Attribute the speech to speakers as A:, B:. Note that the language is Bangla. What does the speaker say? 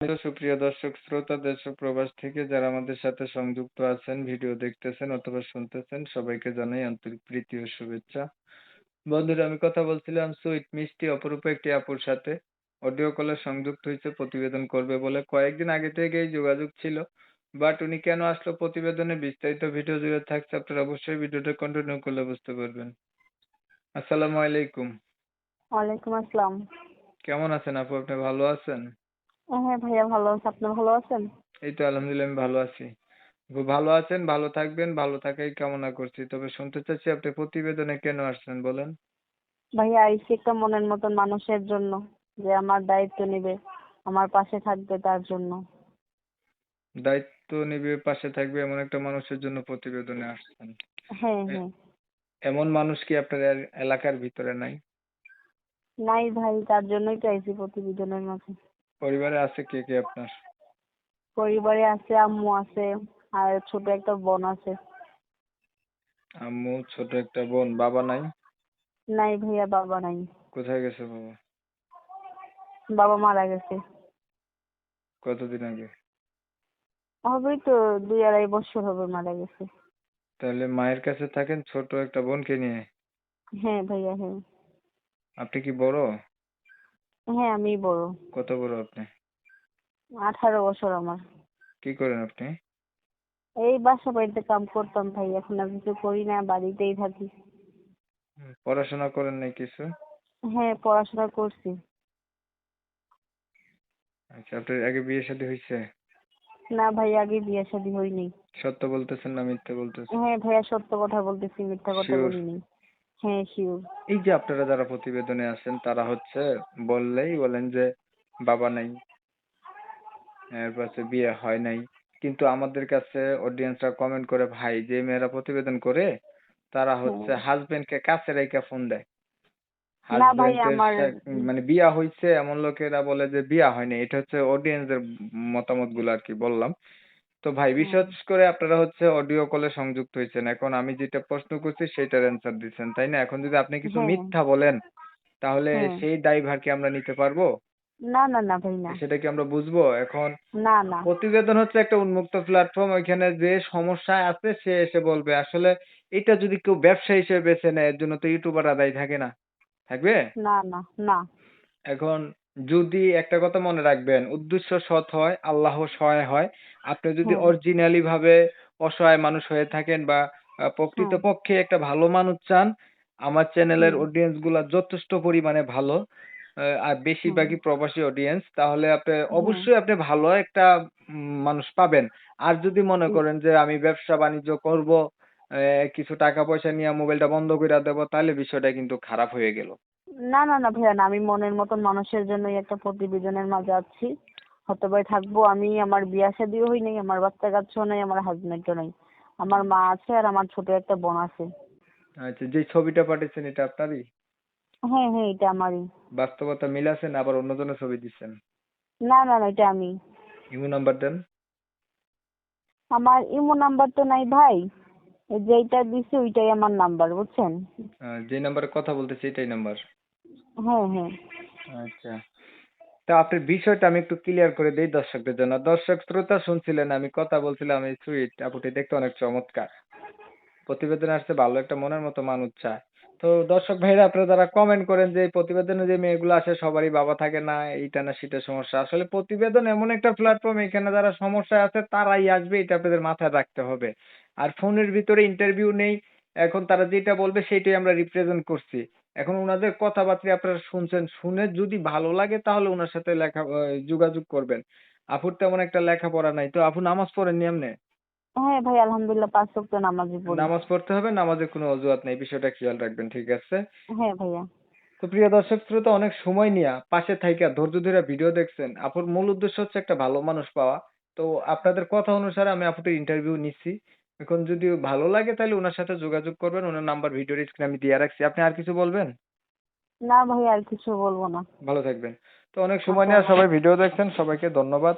A: হ্যালো সুপ্রিয় দর্শক শ্রোতা দেশ ও প্রবাস থেকে যারা আমাদের সাথে সংযুক্ত আছেন, ভিডিও দেখতেছেন অথবা শুনতেছেন, সবাইকে জানাই আন্তরিক প্রীতি ও শুভেচ্ছা। বন্ধুরা, আমি কথা বলছিলাম সুইট মিষ্টি অপরূপ একটি আপুর সাথে। অডিও কলে সংযুক্ত হয়েছে প্রতিবেদন করবে বলে। কয়েকদিন আগে থেকেই যোগাযোগ ছিল, বাট উনি কেন আসলো প্রতিবেদনে বিস্তারিত ভিডিও জুড়ে থাকছে। আপনারা অবশ্যই ভিডিওটা কন্টিনিউ করলে বুঝতে পারবেন। আসসালামু আলাইকুম।
B: ওয়ালাইকুম আসসালাম।
A: কেমন আছেন আপু? আপনি ভালো আছেন?
B: হ্যাঁ ভাইয়া, ভালো আছি। আপনি ভালো আছেন?
A: এই তো আলহামদুলিল্লাহ, আমি ভালো আছি। আপু ভালো আছেন, ভালো থাকবেন, ভালো থাকাই কামনা করছি। তবে শুনতে চাচ্ছি আপনি প্রতিবেদনে কেন আসছেন বলেন?
B: ভাইয়া আইছি একটা মনের মতন মানুষের জন্য, যে আমার দায়িত্ব নেবে, আমার পাশে থাকবে তার জন্য।
A: দায়িত্ব নিবে, পাশে থাকবে এমন একটা মানুষের জন্য প্রতিবেদনে আসছেন।
B: হ্যাঁ
A: এ-
B: হ্যাঁ।
A: এমন মানুষ কি আপনার এলাকার ভিতরে নাই?
B: নাই ভাই, তার জন্যই তো আইছি প্রতিবেদনের মাঝে।
A: পরিবারে আছে কে কে আপনার?
B: পরিবারে আছে, আম্মু আছে, আর ছোট একটা বোন আছে।
A: আম্মু, ছোট একটা বোন। বাবা নাই?
B: নাই ভাইয়া, বাবা নাই।
A: কোথায় গেছে বাবা?
B: বাবা মারা গেছে।
A: কতদিন আগে?
B: হবেই তো 2-2.5 বছর হবে মারা গেছে।
A: তাহলে মায়ের কাছে থাকেন ছোট একটা বোনকে নিয়ে?
B: হ্যাঁ ভাইয়া, হ্যাঁ।
A: আপনি কি বড়?
B: হ্যাঁ, আমি বড়।
A: কত বড় আপনি?
B: 18 বছর আমার।
A: কি করেন আপনি?
B: এই বাসা বাড়িতে কাম করতাম ভাই, এখন আর কিছু করি না, বাড়িতেই থাকি।
A: পড়াশোনা করেন নাই কিছু?
B: হ্যাঁ, পড়াশোনা করছি।
A: আচ্ছা, আপনার আগে বিয়ে শাদী হয়েছে?
B: না ভাই, আগে বিয়ে শাদী হয়নি।
A: সত্য বলতেছেন না মিথ্যে বলতেছেন?
B: হ্যাঁ ভাইয়া, সত্য কথা বলতেছি, মিথ্যা কথা
A: শিওর?
B: বলিনি। হ্যাঁ, শিওর।
A: এই যে আপনারা যারা প্রতিবেদনে আছেন তারা হচ্ছে বললেই বলেন যে বাবা নাই, এরপর হচ্ছে বিয়ে হয় নাই। কিন্তু আমাদের কাছে অডিয়েন্সরা কমেন্ট করে, ভাই যে মেয়েরা প্রতিবেদন করে তারা হচ্ছে
B: হ্যাঁ।
A: হাজবেন্ডকে কাছে রেখে ফোন দেয়।
B: না ভাই,
A: হাজবেন্ডের
B: আমার
A: মানে বিয়া হইছে এমন লোকেরা বলে যে বিয়া হয়নি। এটা হচ্ছে অডিয়েন্সের মতামত গুলো আর কি বললাম। তো ভাই,
B: হ্যাঁ
A: বিশেষ করে আপনারা হচ্ছে অডিও কলে সংযুক্ত হয়েছেন, এখন আমি যেটা প্রশ্ন করছি সেটার অ্যান্সার দিচ্ছেন, তাই না? এখন যদি আপনি কিছু
B: হ্যাঁ
A: মিথ্যা বলেন তাহলে
B: হ্যাঁ।
A: সেই দায়ভার কি আমরা নিতে পারবো?
B: না না না ভাই, না।
A: সেটা কি আমরা বুঝবো? এখন
B: না না।
A: প্রতিবেদন হচ্ছে একটা উন্মুক্ত প্ল্যাটফর্ম, ওইখানে যে সমস্যায় আছে সে এসে বলবে। আসলে এটা যদি কেউ ব্যবসা হিসেবে বেছে নেয়, এর জন্য তো ইউটিউবাররা দায়ী থাকে না? থাকবে?
B: না না না।
A: এখন যদি একটা কথা মনে রাখবেন, উদ্দেশ্য সৎ হয়, আল্লাহ সহায় হয়। আপনি যদি
B: হ্যাঁ
A: অরিজিনালি ভাবে অসহায় মানুষ হয়ে থাকেন বা
B: হ্যাঁ।
A: প্রকৃতপক্ষে একটা ভালো মানুষ চান, আমার চ্যানেলের
B: হুম
A: অডিয়েন্স গুলা যথেষ্ট পরিমাণে ভালো, আর
B: হুম।
A: বেশিরভাগই প্রবাসী অডিয়েন্স, তাহলে আপনি
B: হ্যাঁ।
A: অবশ্যই আপনি ভালো একটা মানুষ পাবেন। আর যদি মনে
B: উম,
A: করেন যে আমি ব্যবসা বাণিজ্য করব, কিছু টাকা পয়সা নিয়ে মোবাইলটা বন্ধ করে দেবো, তাহলে বিষয়টা কিন্তু খারাপ হয়ে গেল।
B: না না না ভাইয়া, না, আমি মনের মতন মানুষের জন্যই একটা প্রতিবেদনের মাঝে আছি। হতে পারে থাকবো আমি। আমার বিয়া শাদীও হয় নাই, আমার বাচ্চা কাচ্চাও নাই, আমার হাজবেন্ডও নাই। আমার মা আছে আর আমার ছোট একটা বোন আছে।
A: আচ্ছা, যে ছবিটা পাঠিয়েছেন এটা আপনারই?
B: হ্যাঁ হ্যাঁ, এটা আমারই।
A: বাস্তবতা মিল আছে না আবার অন্যজনের ছবি দিচ্ছেন?
B: না না না, এটা আমি।
A: ইমো নাম্বার দেন।
B: আমার ইমো নাম্বার তো নাই ভাই। এই যেইটা দিছি ওইটাই আমার নাম্বার, বুঝছেন?
A: যে নাম্বারে কথা বলতেছি এটাই নাম্বার?
B: হ্যাঁ হ্যাঁ।
A: আচ্ছা, তা আপনার বিষয়টা আমি একটু ক্লিয়ার করে দেই দর্শকদের জন্য। দর্শক শ্রোতা শুনছিলেন, আমি কথা বলছিলাম এই সুইট আপুটি দেখতে অনেক চমৎকার। প্রতিবেদনে আসছে ভালো একটা মনের মতো মানুষ চায়। তো দর্শক ভাইরা, আপনারা যারা কমেন্ট করেন যে এই প্রতিবেদনে যে মেয়েগুলো আসে সবারই বাবা থাকে না, এইটা না সেটা সমস্যা, আসলে প্রতিবেদন এমন একটা প্ল্যাটফর্ম, এখানে যারা সমস্যায় আছে তারাই আসবে, এটা আপনাদের মাথায় রাখতে হবে। আর ফোনের ভিতরে ইন্টারভিউ নেই। এখন তারা যেটা বলবে সেটাই আমরা রিপ্রেজেন্ট করছি। এখন ওনাদের কথাবার্তা আপনারা শুনছেন, শুনে যদি ভালো লাগে তাহলে ওনার সাথে যোগাযোগ করবেন। আপুর তেমন একটা লেখাপড়া নাই, তো আপু নামাজ পড়েননি এমনি?
B: হ্যাঁ ভাই, আলহামদুলিল্লাহ 5 ওয়াক্ত নামাজই পড়ি।
A: নামাজ পড়তে হবে, নামাজের কোনো অজুহাত নেই, বিষয়টা খেয়াল রাখবেন, ঠিক আছে?
B: হ্যাঁ ভাইয়া।
A: তো প্রিয় দর্শক শ্রোতা, অনেক সময় নিয়ে পাশে থাইকা ধৈর্য ধরে ভিডিও দেখছেন। আপুর মূল উদ্দেশ্য হচ্ছে একটা ভালো মানুষ পাওয়া। তো আপনাদের কথা অনুসারে আমি আপুটির ইন্টারভিউ নিচ্ছি। এখন যদি ভালো লাগে তাহলে ওনার সাথে যোগাযোগ করবেন, ওনার নাম্বার ভিডিওর স্ক্রিনে আমি দিয়ে রাখছি। আপনি আর কিছু বলবেন?
B: না ভাইয়া, আর কিছু বলবো না।
A: ভালো থাকবেন। তো অনেক সময়
B: আচ্ছা।
A: নিয়ে সবাই ভিডিও দেখছেন, সবাইকে ধন্যবাদ।